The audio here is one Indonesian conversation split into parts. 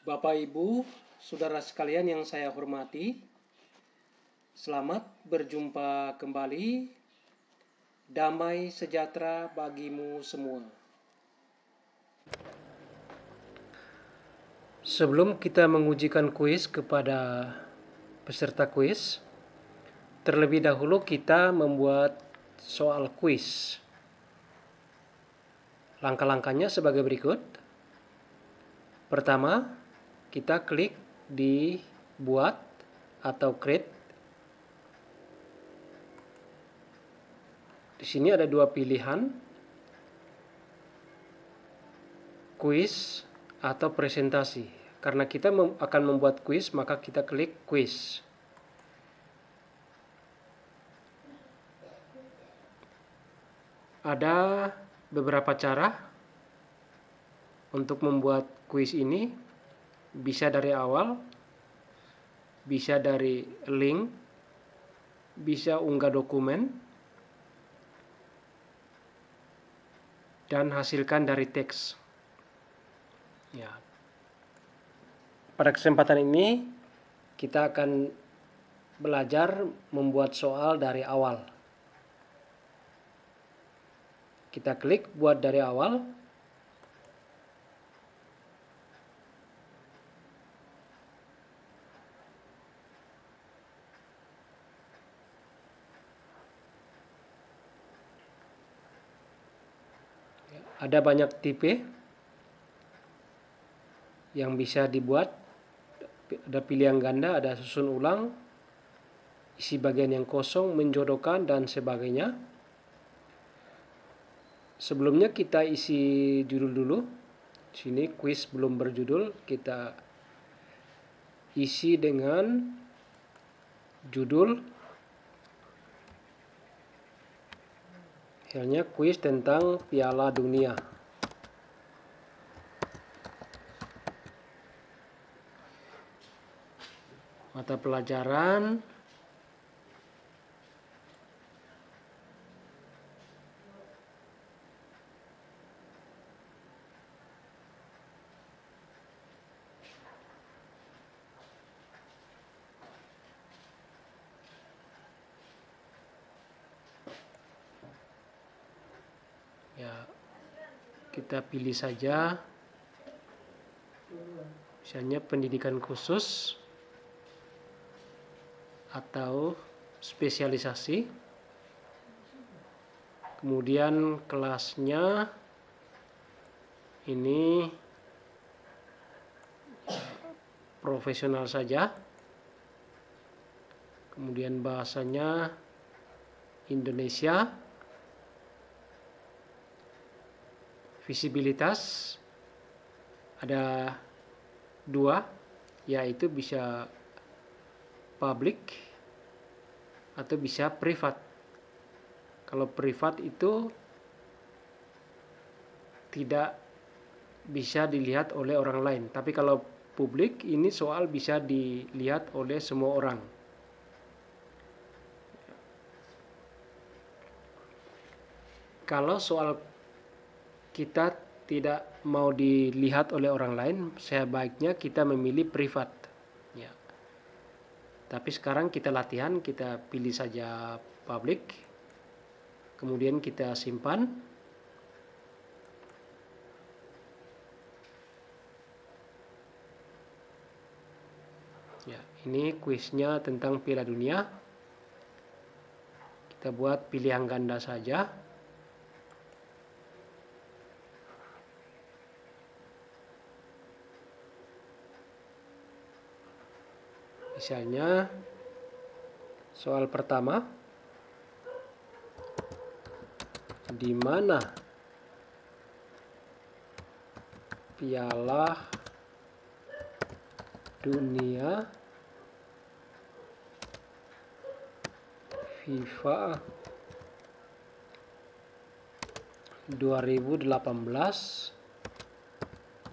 Bapak Ibu, saudara sekalian yang saya hormati, selamat berjumpa kembali. Damai sejahtera bagimu semua. Sebelum kita mengujikan kuis kepada peserta kuis, terlebih dahulu kita membuat soal kuis. Langkah-langkahnya sebagai berikut. Pertama, kita klik di buat atau create. Di sini ada dua pilihan, kuis atau presentasi. Karena kita akan membuat kuis, maka kita klik kuis. Ada beberapa cara untuk membuat kuis ini. Bisa dari awal, bisa dari link, bisa unggah dokumen, dan hasilkan dari teks. Ya. Pada kesempatan ini kita akan belajar membuat soal dari awal. Kita klik buat dari awal. Ada banyak tipe yang bisa dibuat. Ada pilihan ganda, ada susun ulang, isi bagian yang kosong, menjodohkan, dan sebagainya. Sebelumnya kita isi judul dulu. Di sini kuis belum berjudul, kita isi dengan judul. Misalnya kuis tentang Piala Dunia. Mata pelajaran. Ya, kita pilih saja. Misalnya pendidikan khusus atau spesialisasi. Kemudian kelasnya ini profesional saja. Kemudian bahasanya Indonesia. Visibilitas ada dua, yaitu bisa public atau bisa privat. Kalau privat itu tidak bisa dilihat oleh orang lain, tapi kalau publik ini soal bisa dilihat oleh semua orang. Kalau soal kita tidak mau dilihat oleh orang lain, sebaiknya kita memilih privat. Ya. Tapi sekarang kita latihan, kita pilih saja public, kemudian kita simpan. Ya, ini kuisnya tentang Piala Dunia. Kita buat pilihan ganda saja. Misalnya soal pertama, di mana Piala Dunia FIFA 2018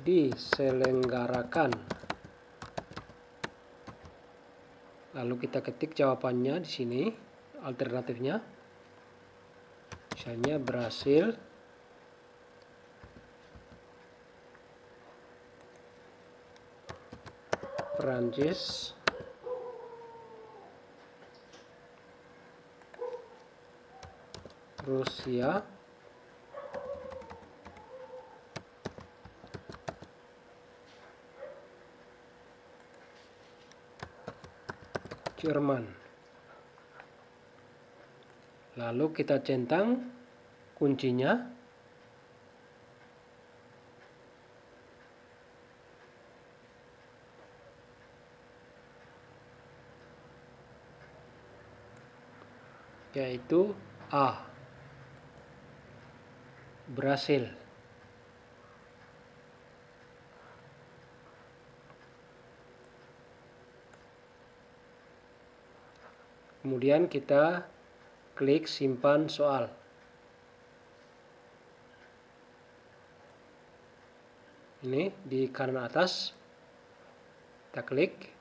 diselenggarakan. Lalu kita ketik jawabannya di sini, alternatifnya. Misalnya Brasil, Prancis, Rusia, Jerman. Lalu kita centang kuncinya. Yaitu A. Brasil. Kemudian kita klik simpan soal. Ini di kanan atas. Kita klik.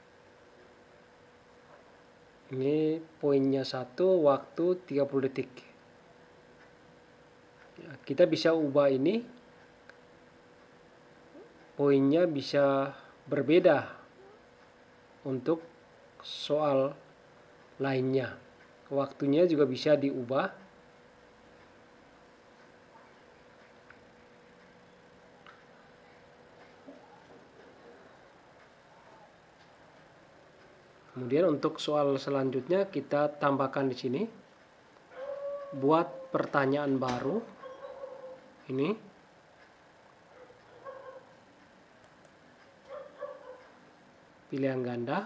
Ini poinnya 1, waktu 30 detik. Ya, kita bisa ubah ini. Poinnya bisa berbeda untuk soal lainnya. Waktunya juga bisa diubah. Kemudian untuk soal selanjutnya kita tambahkan di sini. Buat pertanyaan baru. Ini. Pilihan ganda.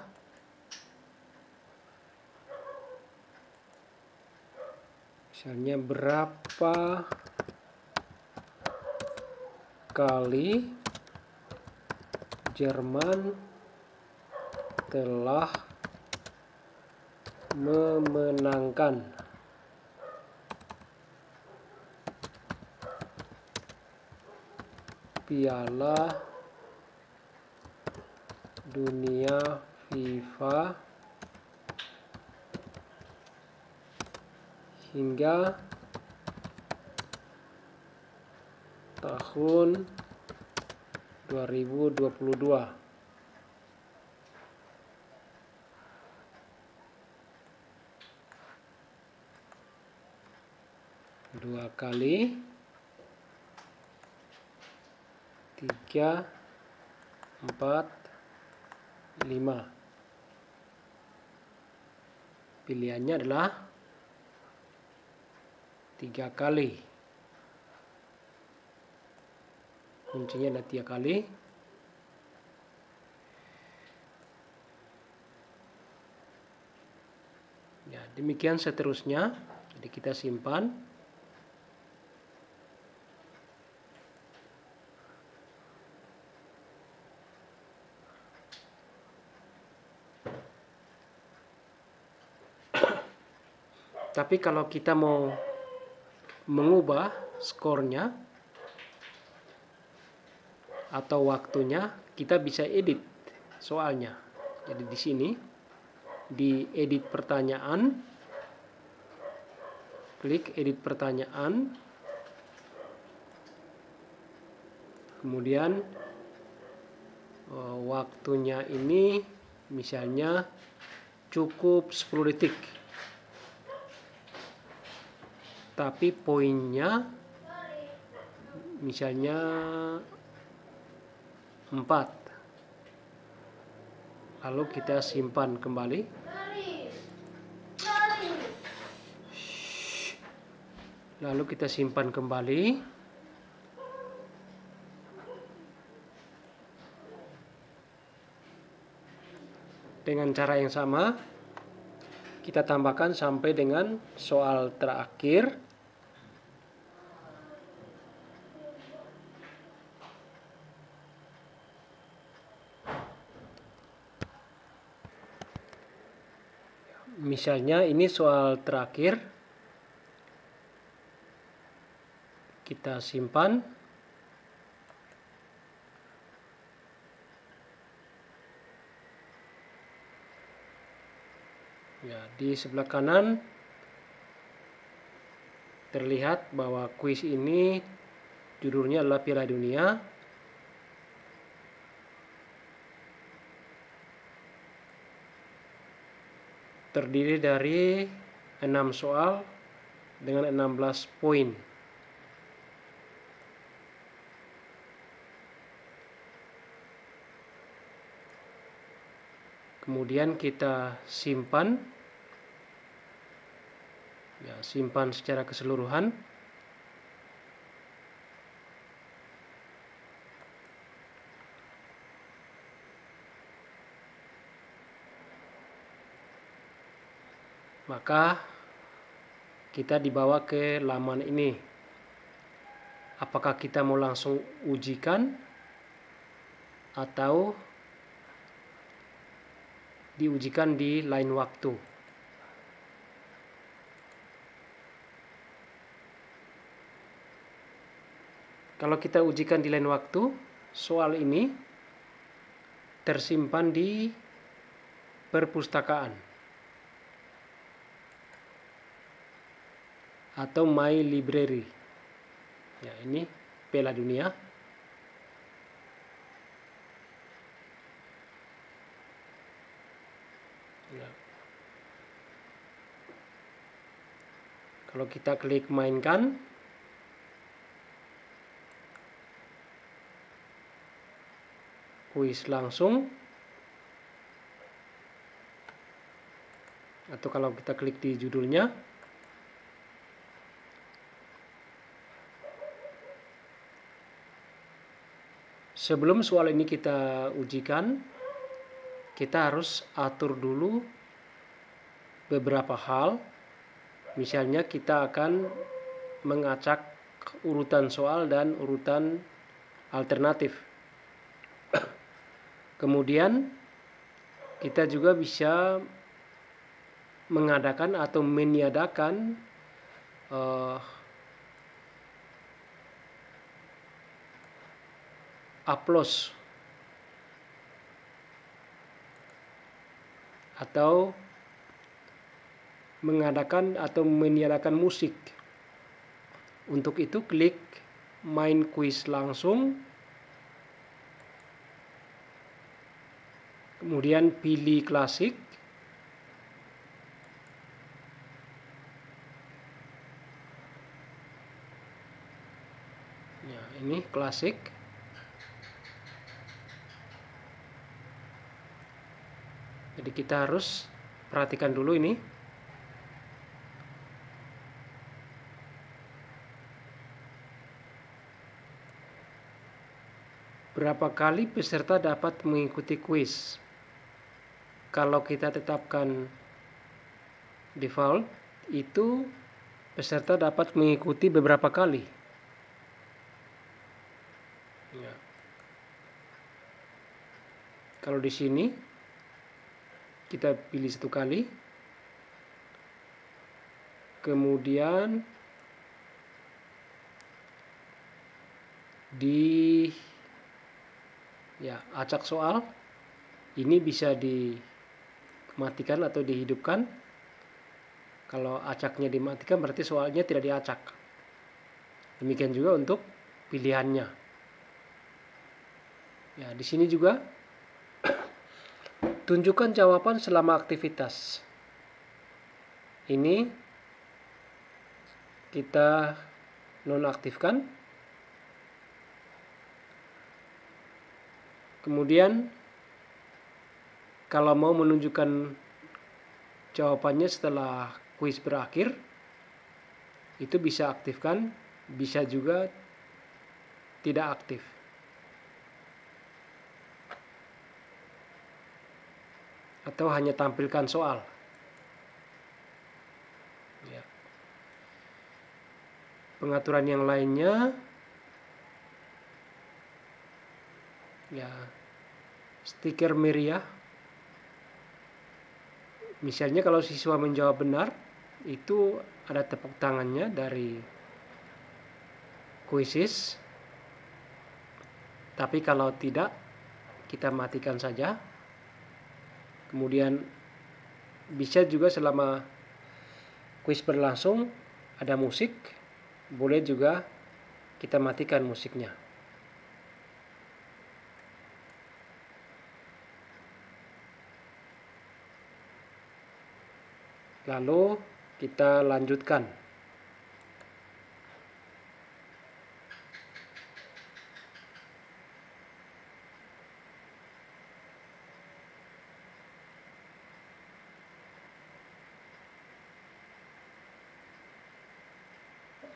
Misalnya berapa kali Jerman telah memenangkan Piala Dunia FIFA hingga tahun 2022. Dua kali, 3, 4, 5. Pilihannya adalah 3 kali. Kuncinya ada 3 kali. Ya, demikian seterusnya. Jadi kita simpan. Tapi kalau kita mau mengubah skornya atau waktunya, kita bisa edit soalnya. Jadi di sini di edit pertanyaan, klik edit pertanyaan, kemudian waktunya ini misalnya cukup 10 detik. Tapi poinnya misalnya 4. Lalu kita simpan kembali. Lalu kita simpan kembali. Dengan cara yang sama, kita tambahkan sampai dengan soal terakhir. Misalnya ini soal terakhir. Kita simpan. Ya, di sebelah kanan terlihat bahwa kuis ini judulnya adalah Piala Dunia. terdiri dari 6 soal dengan 16 poin. Kemudian kita simpan, simpan secara keseluruhan. Maka kita dibawa ke laman ini. Apakah kita mau langsung ujikan atau diujikan di lain waktu? Kalau kita ujikan di lain waktu, soal ini tersimpan di perpustakaan atau My Library. Ya, ini Piala Dunia. Ya. Kalau kita klik mainkan, kuis langsung, atau kalau kita klik di judulnya, sebelum soal ini kita ujikan, kita harus atur dulu beberapa hal. Misalnya kita akan mengacak urutan soal dan urutan alternatif. Kemudian kita juga bisa mengadakan atau meniadakan applause atau mengadakan atau meniadakan musik. Untuk itu klik main kuis langsung, kemudian pilih klasik, ya, ini klasik. Jadi kita harus perhatikan dulu ini. Berapa kali peserta dapat mengikuti kuis? Kalau kita tetapkan default, itu peserta dapat mengikuti beberapa kali. Ya. Kalau di sini kita pilih 1 kali, kemudian di acak soal ini bisa dimatikan atau dihidupkan. Kalau acaknya dimatikan berarti soalnya tidak diacak. Demikian juga untuk pilihannya. Ya, di sini juga tunjukkan jawaban selama aktivitas. Ini kita nonaktifkan. Kemudian kalau mau menunjukkan jawabannya setelah kuis berakhir, itu bisa aktifkan, bisa juga tidak aktif. Atau hanya tampilkan soal. Ya. Pengaturan yang lainnya, ya, stiker meriah. Misalnya kalau siswa menjawab benar, itu ada tepuk tangannya dari kuisis. Tapi kalau tidak, kita matikan saja. Kemudian bisa juga selama kuis berlangsung ada musik, boleh juga kita matikan musiknya. Lalu kita lanjutkan.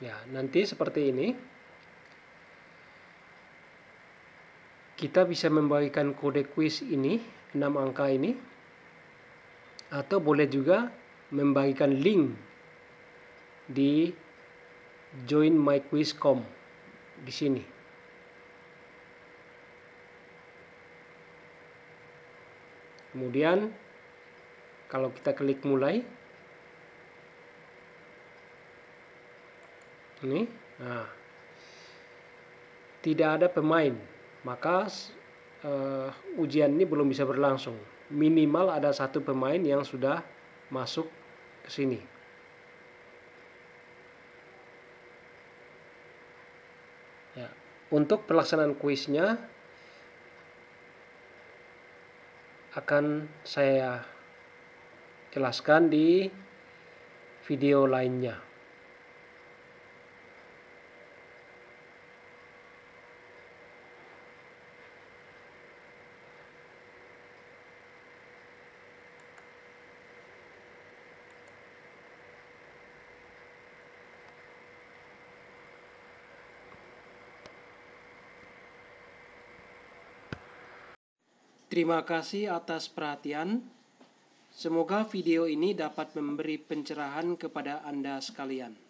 Ya, nanti seperti ini. Kita bisa membagikan kode quiz ini, 6 angka ini, atau boleh juga membagikan link di join my quiz.com di sini. Kemudian kalau kita klik mulai, ini, nah, tidak ada pemain, maka ujian ini belum bisa berlangsung. Minimal ada 1 pemain yang sudah masuk ke sini. Ya, untuk pelaksanaan kuisnya akan saya jelaskan di video lainnya. Terima kasih atas perhatian. Semoga video ini dapat memberi pencerahan kepada Anda sekalian.